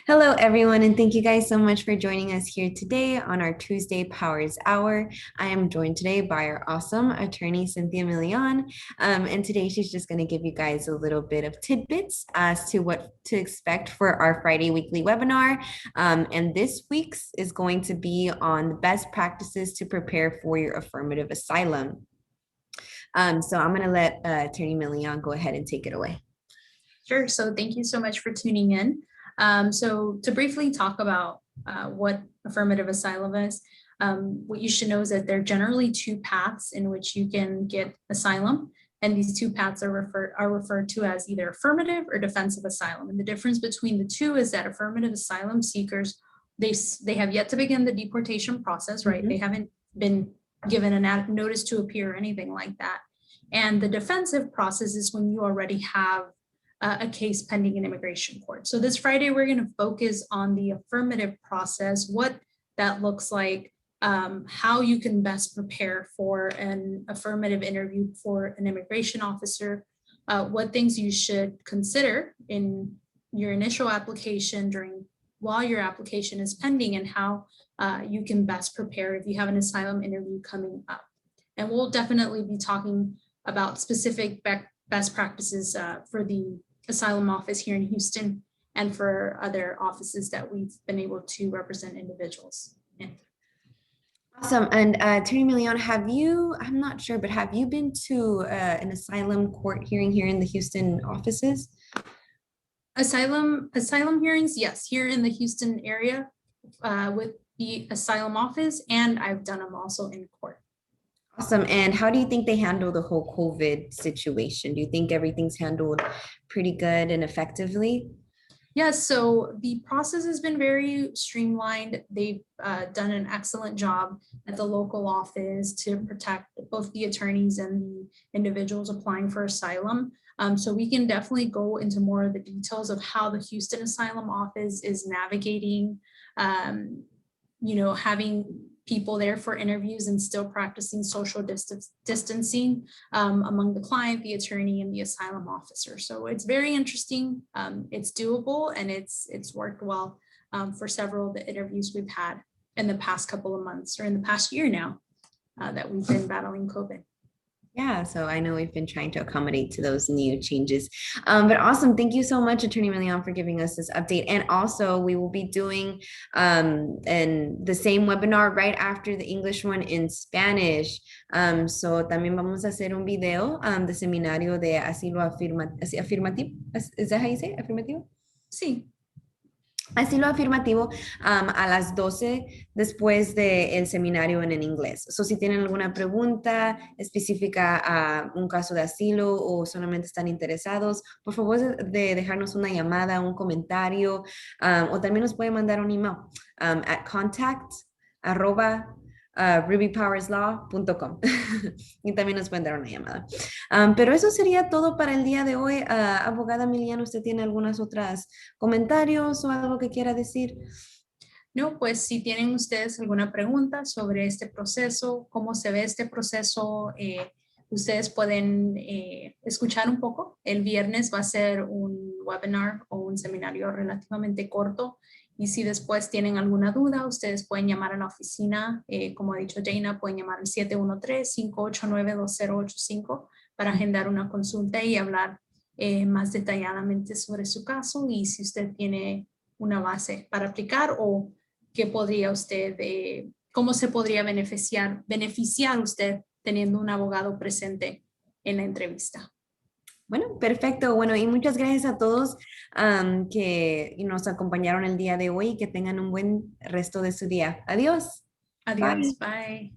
Hello, everyone, and thank you guys so much for joining us here today on our Tuesday Powers Hour. I am joined today by our awesome attorney, Cynthia Milian. And today she's just going to give you guys a little bit of tidbits as to what to expect for our Friday weekly webinar. And this week's is going to be on the best practices to prepare for your affirmative asylum. So I'm going to let Attorney Milian go ahead and take it away. Sure. So thank you so much for tuning in. So to briefly talk about what affirmative asylum is, what you should know is that there are generally two paths in which you can get asylum. And these two paths are referred to as either affirmative or defensive asylum. And the difference between the two is that affirmative asylum seekers, they have yet to begin the deportation process, right? Mm-hmm. They haven't been given a notice to appear or anything like that. And the defensive process is when you already have a case pending in immigration court. So this Friday, we're going to focus on the affirmative process, what that looks like, how you can best prepare for an affirmative interview for an immigration officer, what things you should consider in your initial application while your application is pending, and how you can best prepare if you have an asylum interview coming up. And we'll definitely be talking about specific best practices for the asylum office here in Houston and for other offices that we've been able to represent individuals in. Awesome. And Attorney Milian, I'm not sure, but have you been to an asylum court hearing here in the Houston offices? Asylum hearings, yes, here in the Houston area with the asylum office, and I've done them also in court. Awesome. And how do you think they handle the whole COVID situation? Do you think everything's handled pretty good and effectively? Yes, so the process has been very streamlined. They've done an excellent job at the local office to protect both the attorneys and the individuals applying for asylum. So we can definitely go into more of the details of how the Houston Asylum Office is navigating, having people there for interviews and still practicing social distancing among the client, the attorney, and the asylum officer. So it's very interesting. It's doable, and it's worked well for several of the interviews we've had in the past couple of months, or in the past year now that we've been battling COVID. Yeah, so I know we've been trying to accommodate to those new changes. But awesome. Thank you so much, Attorney Milian, for giving us this update. And also, we will be doing the same webinar right after the English one in Spanish. So también vamos a hacer un video de seminario de asilo afirmativo. Is that how you say it? Affirmativo? Sí. Asilo afirmativo a las 12 después del seminario en inglés. So, si tienen alguna pregunta específica a un caso de asilo o solamente están interesados, por favor de dejarnos una llamada, un comentario, o también nos pueden mandar un email at contact@rubypowerslaw.com y también nos pueden dar una llamada. Pero eso sería todo para el día de hoy. Abogada Milian, ¿usted tiene algunos otros comentarios o algo que quiera decir? No, pues si tienen ustedes alguna pregunta sobre este proceso, cómo se ve este proceso, ustedes pueden escuchar un poco. El viernes va a ser un webinar o un seminario relativamente corto. Y si después tienen alguna duda, ustedes pueden llamar a la oficina. Como ha dicho Dana, pueden llamar al 713-589-2085 para agendar una consulta y hablar más detalladamente sobre su caso, y si usted tiene una base para aplicar, o qué podría usted, cómo se podría beneficiar usted teniendo un abogado presente en la entrevista. Bueno, perfecto. Bueno, y muchas gracias a todos que nos acompañaron el día de hoy y que tengan un buen resto de su día. Adiós. Adiós. Bye.